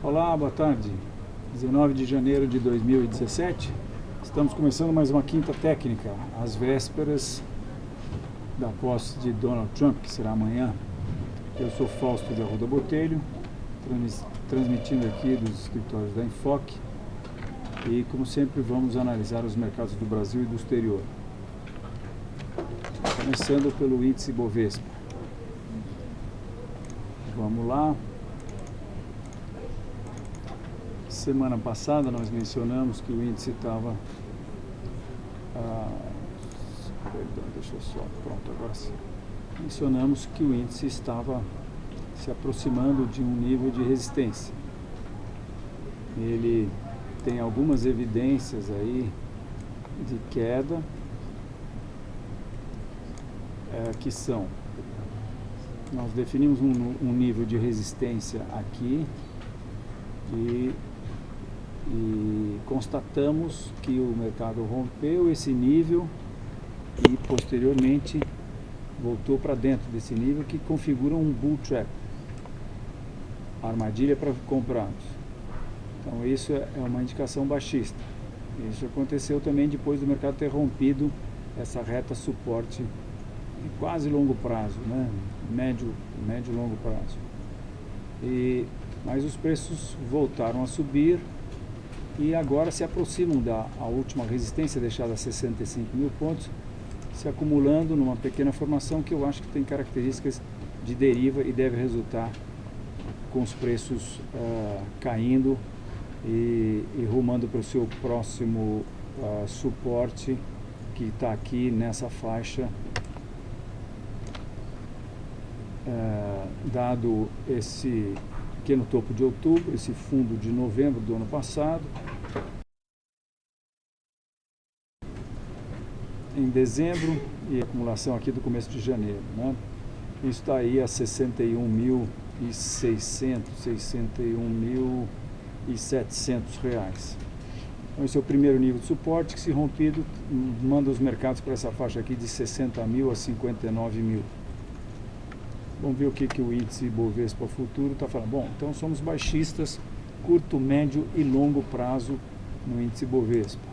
Olá, boa tarde. 19 de janeiro de 2017. Estamos começando mais uma quinta técnica, às vésperas da posse de Donald Trump, que será amanhã. Eu sou Fausto de Arruda Botelho, transmitindo aqui dos escritórios da Enfoque. E, como sempre, vamos analisar os mercados do Brasil e do exterior. Começando pelo índice Bovespa. Vamos lá. Semana passada nós mencionamos que o índice estava... perdão, deixa eu só... Pronto, agora sim. Mencionamos que o índice estava se aproximando de um nível de resistência. Ele tem algumas evidências aí de queda, que são... Nós definimos um nível de resistência aqui e constatamos que o mercado rompeu esse nível e posteriormente voltou para dentro desse nível, que configura um bull trap, armadilha para comprados. Então isso é uma indicação baixista. Isso aconteceu também depois do mercado ter rompido essa reta suporte de quase longo prazo, né? médio e longo prazo. Mas os preços voltaram a subir e agora se aproximam da última resistência deixada a 65 mil pontos, se acumulando numa pequena formação que eu acho que tem características de deriva e deve resultar com os preços caindo e rumando para o seu próximo suporte, que está aqui nessa faixa, dado esse pequeno topo de outubro, esse fundo de novembro do ano passado. Em dezembro e acumulação aqui do começo de janeiro, né? Isso está aí a 61.600, 61.700 reais. Então esse é o primeiro nível de suporte que, se rompido, manda os mercados para essa faixa aqui de 60 mil a 59 mil. Vamos ver o que o índice Bovespa Futuro está falando. Bom, então somos baixistas, curto, médio e longo prazo no índice Bovespa.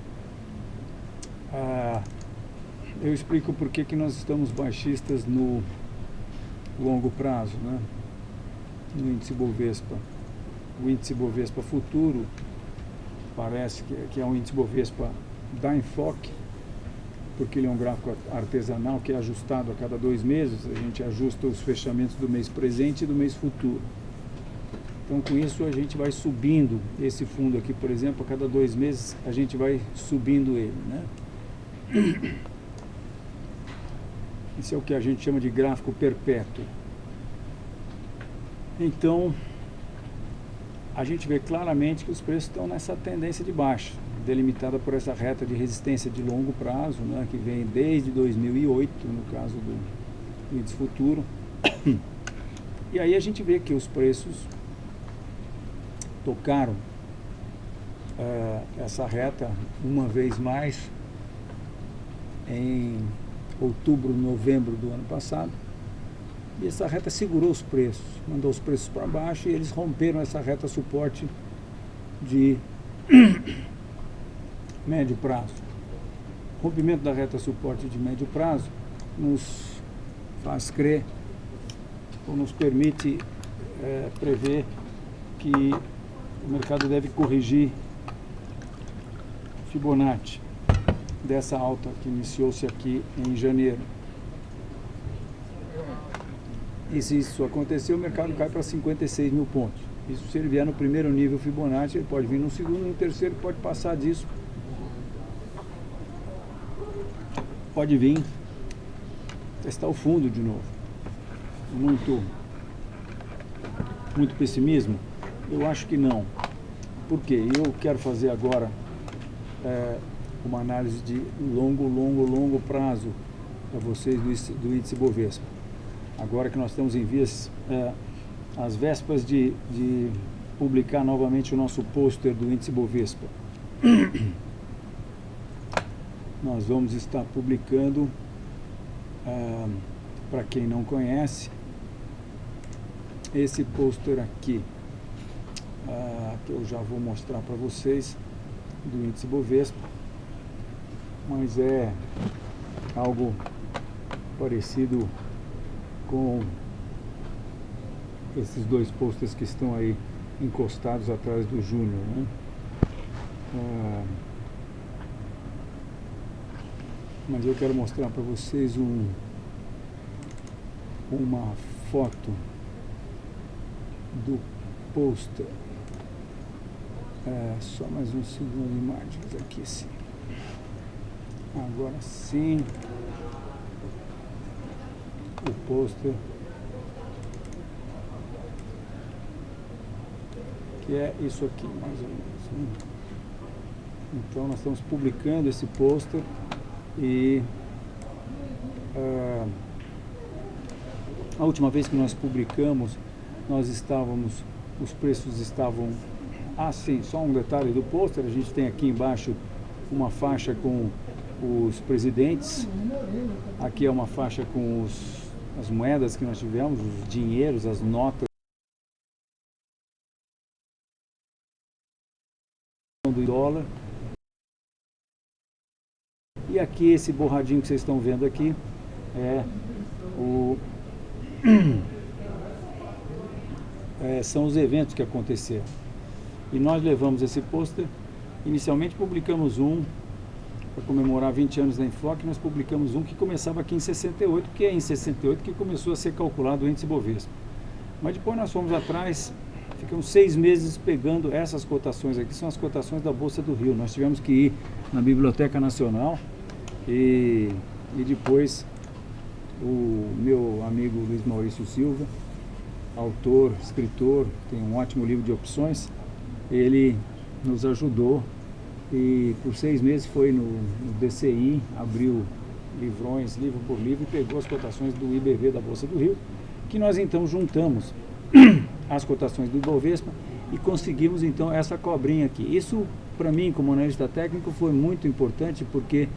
Eu explico por que nós estamos baixistas no longo prazo, né? No índice Bovespa. O índice Bovespa Futuro parece que é um índice Bovespa da Enfoque, porque ele é um gráfico artesanal que é ajustado a cada 2 meses. A gente ajusta os fechamentos do mês presente e do mês futuro. Então, com isso, a gente vai subindo esse fundo aqui, por exemplo, a cada 2 meses a gente vai subindo ele, né? Esse é o que a gente chama de gráfico perpétuo. Então, a gente vê claramente que os preços estão nessa tendência de baixa, delimitada por essa reta de resistência de longo prazo, né, que vem desde 2008, no caso do índice futuro. E aí a gente vê que os preços tocaram essa reta uma vez mais em outubro, novembro do ano passado, e essa reta segurou os preços, mandou os preços para baixo, e eles romperam essa reta suporte de médio prazo. O rompimento da reta suporte de médio prazo nos faz crer, ou nos permite prever, que o mercado deve corrigir Fibonacci dessa alta que iniciou-se aqui em janeiro. E se isso acontecer, o mercado cai para 56 mil pontos. Isso, se ele vier no primeiro nível Fibonacci, ele pode vir no segundo, no terceiro pode passar disso. Pode vir testar o fundo de novo. Muito pessimismo? Eu acho que não. Por quê? Eu quero fazer agora uma análise de longo prazo para vocês do índice Bovespa. Agora que nós estamos em vias, às vésperas de publicar novamente o nosso pôster do índice Bovespa. Nós vamos estar publicando, para quem não conhece, esse pôster aqui. que eu já vou mostrar para vocês, do índice Bovespa, mas é algo parecido com esses dois posters que estão aí encostados atrás do Júnior, né? Mas eu quero mostrar para vocês uma foto do pôster. Só mais um segundo, imagens aqui, sim. Agora sim, o pôster, que é isso aqui, mais ou menos, né? Então nós estamos publicando esse pôster e a última vez que nós publicamos, os preços estavam assim. Só um detalhe do pôster: a gente tem aqui embaixo uma faixa com os presidentes, aqui é uma faixa com as moedas que nós tivemos, os dinheiros, as notas do dólar, e aqui esse borradinho que vocês estão vendo aqui são os eventos que aconteceram. E nós levamos esse pôster. Inicialmente publicamos um para comemorar 20 anos da Enfoque. Nós publicamos um que começava aqui em 68, que é em 68 que começou a ser calculado o índice Bovespa. Mas depois nós fomos atrás, ficamos 6 meses pegando essas cotações aqui, são as cotações da Bolsa do Rio. Nós tivemos que ir na Biblioteca Nacional e depois o meu amigo Luiz Maurício Silva, autor, escritor, tem um ótimo livro de opções, ele nos ajudou e por 6 meses foi no DCI, abriu livrões, livro por livro, e pegou as cotações do IBV da Bolsa do Rio, que nós então juntamos as cotações do Ibovespa e conseguimos então essa cobrinha aqui. Isso para mim, como analista técnico, foi muito importante, porque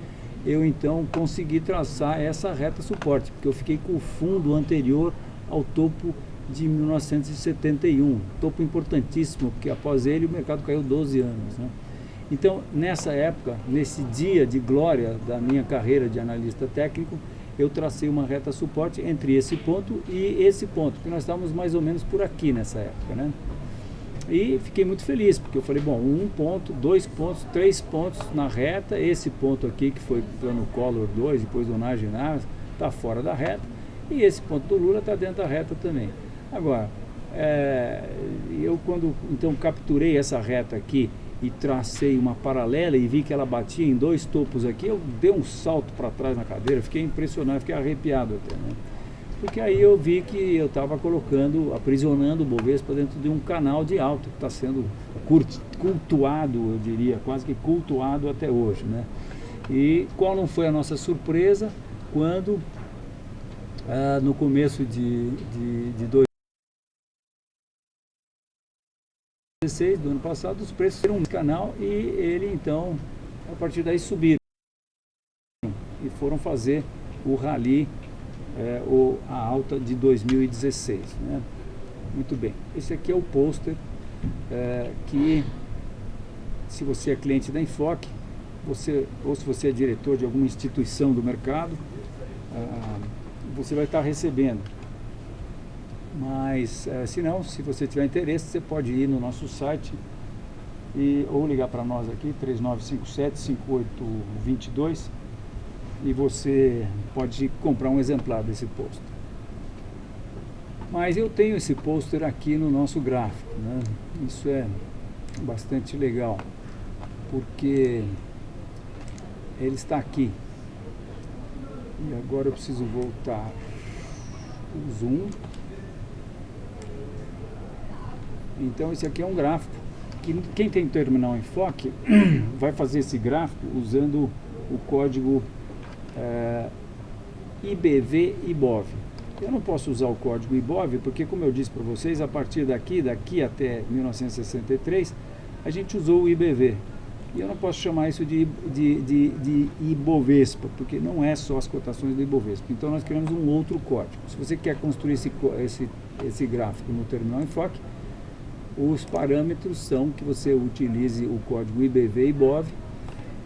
eu então consegui traçar essa reta suporte, porque eu fiquei com o fundo anterior ao topo de 1971, topo importantíssimo, porque após ele o mercado caiu 12 anos, né? Então, nessa época, nesse dia de glória da minha carreira de analista técnico, eu tracei uma reta suporte entre esse ponto e esse ponto, porque nós estávamos mais ou menos por aqui nessa época, né? E fiquei muito feliz, porque eu falei, bom, 1 ponto, 2 pontos, 3 pontos na reta, esse ponto aqui que foi plano Collor 2, depois do Naginar, está fora da reta, e esse ponto do Lula está dentro da reta também. Agora, eu quando então capturei essa reta aqui e tracei uma paralela e vi que ela batia em 2 topos aqui, eu dei um salto para trás na cadeira, fiquei impressionado, fiquei arrepiado até, né? Porque aí eu vi que eu estava aprisionando o Bovespa dentro de um canal de alta que está sendo cultuado, eu diria, quase que cultuado até hoje, né? E qual não foi a nossa surpresa quando no começo de 2016, do ano passado, os preços eram um canal e ele então, a partir daí subiram e foram fazer o rally, a alta de 2016, né? Muito bem, esse aqui é o pôster que, se você é cliente da Enfoque, ou se você é diretor de alguma instituição do mercado, você vai estar recebendo. Mas se não, se você tiver interesse, você pode ir no nosso site ou ligar para nós aqui, 3957-5822, e você pode comprar um exemplar desse pôster. Mas eu tenho esse pôster aqui no nosso gráfico, né? Isso é bastante legal, porque ele está aqui. E agora eu preciso voltar o zoom. Então esse aqui é um gráfico que quem tem terminal Enfoque vai fazer esse gráfico usando o código IBV IBOV. Eu não posso usar o código IBOV porque, como eu disse para vocês, a partir daqui até 1963 a gente usou o IBV. E eu não posso chamar isso de Ibovespa, porque não é só as cotações do Ibovespa. Então nós criamos um outro código. Se você quer construir esse gráfico no terminal Enfoque, os parâmetros são que você utilize o código IBV-IBOV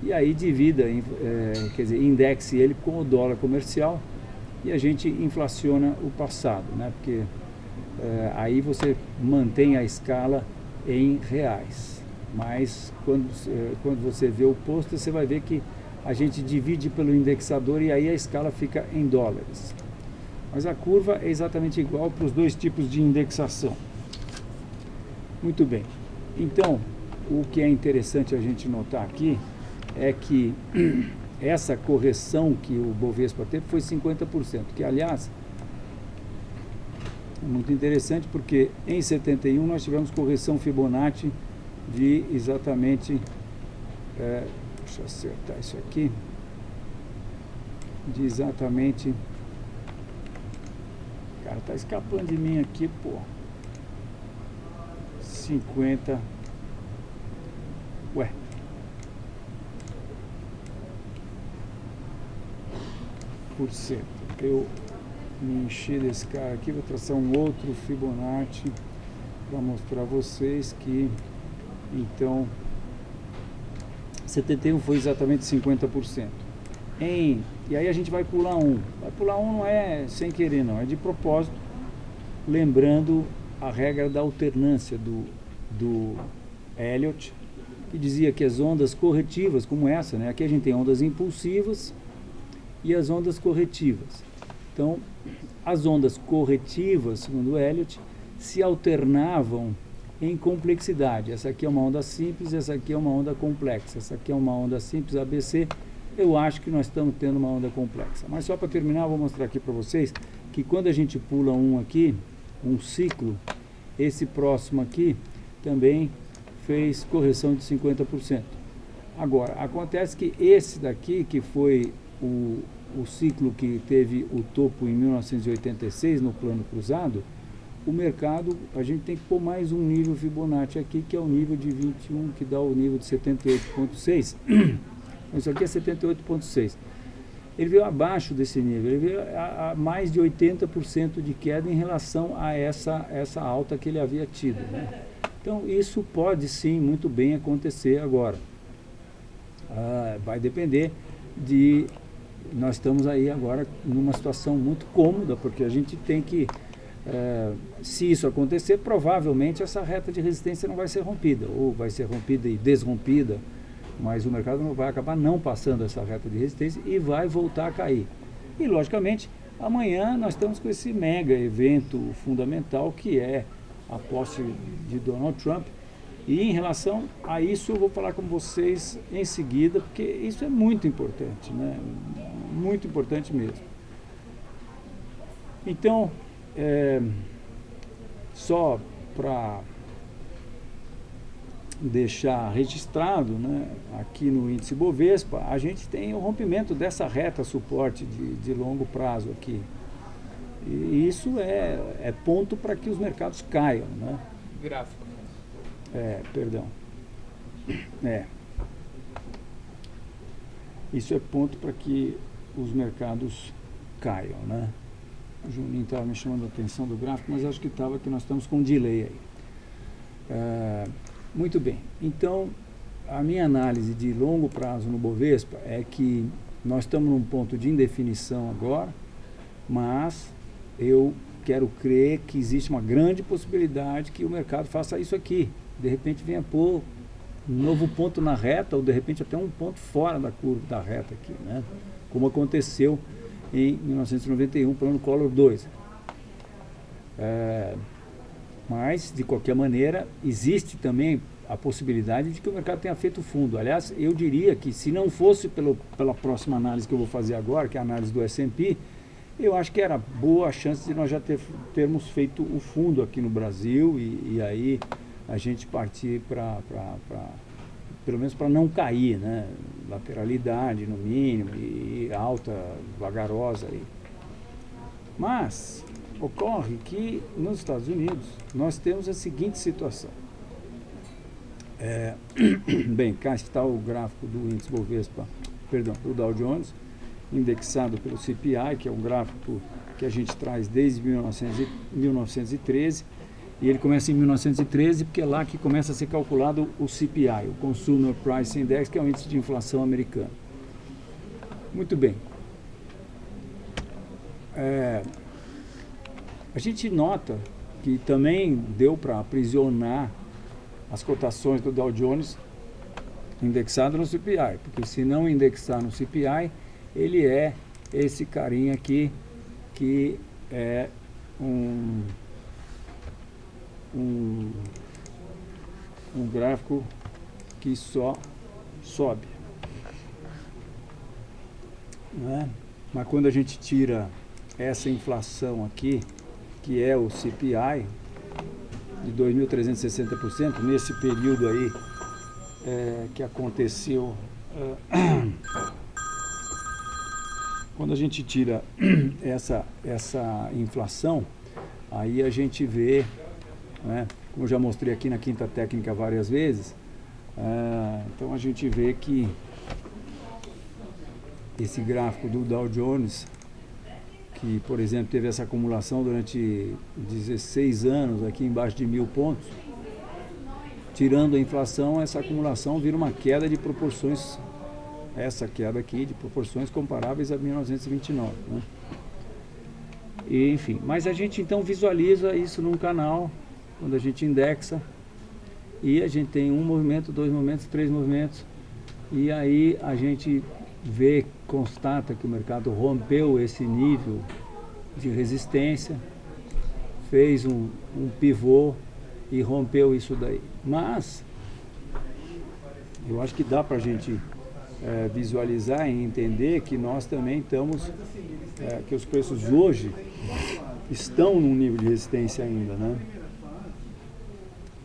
e aí divida, quer dizer, indexe ele com o dólar comercial e a gente inflaciona o passado, né? Porque aí você mantém a escala em reais. Mas quando você vê o posto, você vai ver que a gente divide pelo indexador e aí a escala fica em dólares. Mas a curva é exatamente igual para os dois tipos de indexação. Muito bem. Então, o que é interessante a gente notar aqui é que essa correção que o Bovespa teve foi 50%, que aliás é muito interessante porque em 71 nós tivemos correção Fibonacci de exatamente, deixa eu acertar isso aqui, de exatamente, cara, tá escapando de mim aqui, pô, 50, ué, por cento. Eu me enchi desse cara aqui, vou traçar um outro Fibonacci para mostrar a vocês que então 71 foi exatamente 50%. E aí a gente vai pular um. Vai pular um não é sem querer não, é de propósito, lembrando a regra da alternância do Elliott, que dizia que as ondas corretivas, como essa, né? Aqui a gente tem ondas impulsivas e as ondas corretivas. Então, as ondas corretivas, segundo Elliott, se alternavam em complexidade. Essa aqui é uma onda simples, essa aqui é uma onda complexa. Essa aqui é uma onda simples ABC. Eu acho que nós estamos tendo uma onda complexa. Mas só para terminar, eu vou mostrar aqui para vocês que quando a gente pula um aqui, um ciclo, esse próximo aqui também fez correção de 50%. Agora, acontece que esse daqui, que foi o ciclo que teve o topo em 1986 no plano cruzado, o mercado, a gente tem que pôr mais um nível Fibonacci aqui, que é o nível de 21, que dá o nível de 78,6. Isso aqui é 78,6. Ele veio abaixo desse nível, ele veio a mais de 80% de queda em relação a essa alta que ele havia tido, né? Então, isso pode sim, muito bem acontecer agora. Vai depender de... Nós estamos aí agora numa situação muito cômoda, porque a gente tem que... se isso acontecer, provavelmente essa reta de resistência não vai ser rompida, ou vai ser rompida e desrompida, mas o mercado não vai acabar não passando essa reta de resistência e vai voltar a cair. E, logicamente, amanhã nós estamos com esse mega evento fundamental, que é a posse de Donald Trump. E em relação a isso, eu vou falar com vocês em seguida, porque isso é muito importante, né? Muito importante mesmo. Então, só para deixar registrado, né, aqui no índice Bovespa, a gente tem o rompimento dessa reta suporte de longo prazo aqui. E isso é ponto para que os mercados caiam, né? Gráfico. Perdão. Isso é ponto para que os mercados caiam, né? O Juninho estava me chamando a atenção do gráfico, mas acho que estava que nós estamos com um delay aí. Muito bem. Então, a minha análise de longo prazo no Bovespa é que nós estamos num ponto de indefinição agora, mas eu quero crer que existe uma grande possibilidade que o mercado faça isso aqui. De repente venha pôr um novo ponto na reta, ou de repente até um ponto fora da curva da reta aqui, né? Como aconteceu em 1991, plano Collor 2. Mas, de qualquer maneira, existe também a possibilidade de que o mercado tenha feito fundo. Aliás, eu diria que se não fosse pela próxima análise que eu vou fazer agora, que é a análise do S&P, eu acho que era boa a chance de nós já termos feito o fundo aqui no Brasil e aí a gente partir pelo menos para não cair, né? Lateralidade no mínimo e alta vagarosa aí. Mas ocorre que nos Estados Unidos nós temos a seguinte situação. Bem, cá está o gráfico do índice Bovespa, perdão, do Dow Jones, indexado pelo CPI, que é um gráfico que a gente traz desde 1913, E ele começa em 1913, porque é lá que começa a ser calculado o CPI, o Consumer Price Index, que é o índice de inflação americano. Muito bem. A gente nota que também deu para aprisionar as cotações do Dow Jones indexado no CPI, porque se não indexar no CPI, ele é esse carinha aqui, que é um gráfico que só sobe, né? Mas quando a gente tira essa inflação aqui, que é o CPI, de 2.360%, nesse período aí que aconteceu, quando a gente tira essa inflação, aí a gente vê, né, como eu já mostrei aqui na quinta técnica várias vezes, então a gente vê que esse gráfico do Dow Jones, que, por exemplo, teve essa acumulação durante 16 anos aqui embaixo de 1.000 pontos, tirando a inflação, essa acumulação vira uma queda de proporções, essa queda aqui de proporções comparáveis a 1929, né? E, enfim, mas a gente então visualiza isso num canal, quando a gente indexa, e a gente tem um movimento, dois movimentos, três movimentos, e aí a gente vê, constata que o mercado rompeu esse nível de resistência, fez um pivô e rompeu isso daí. Mas eu acho que dá para a gente visualizar e entender que nós também estamos, que os preços hoje estão num nível de resistência ainda, né?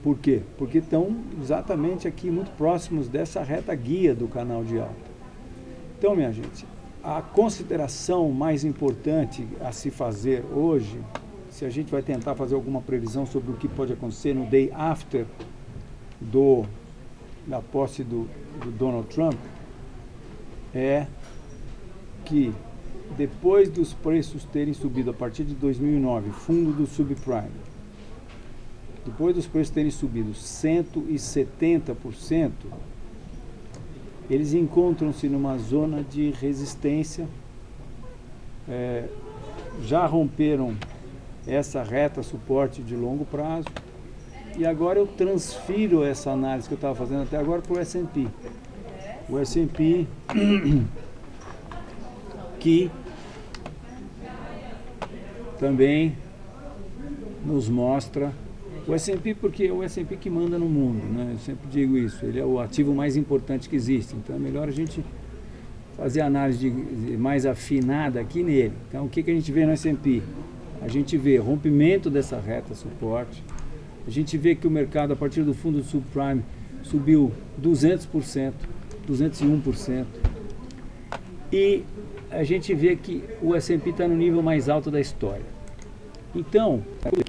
Por quê? Porque estão exatamente aqui muito próximos dessa reta guia do canal de alta. Então, minha gente, a consideração mais importante a se fazer hoje, se a gente vai tentar fazer alguma previsão sobre o que pode acontecer no day after da posse do Donald Trump, é que depois dos preços terem subido a partir de 2009, fundo do subprime, depois dos preços terem subido 170%, eles encontram-se numa zona de resistência, já romperam essa reta suporte de longo prazo, e agora eu transfiro essa análise que eu estava fazendo até agora para o S&P. O S&P que também nos mostra, o S&P, porque é o S&P que manda no mundo, né? Eu sempre digo isso, ele é o ativo mais importante que existe, então é melhor a gente fazer a análise mais afinada aqui nele. Então o que a gente vê no S&P? A gente vê rompimento dessa reta suporte, a gente vê que o mercado a partir do fundo do subprime subiu 200%, 201%, e a gente vê que o S&P está no nível mais alto da história. Então,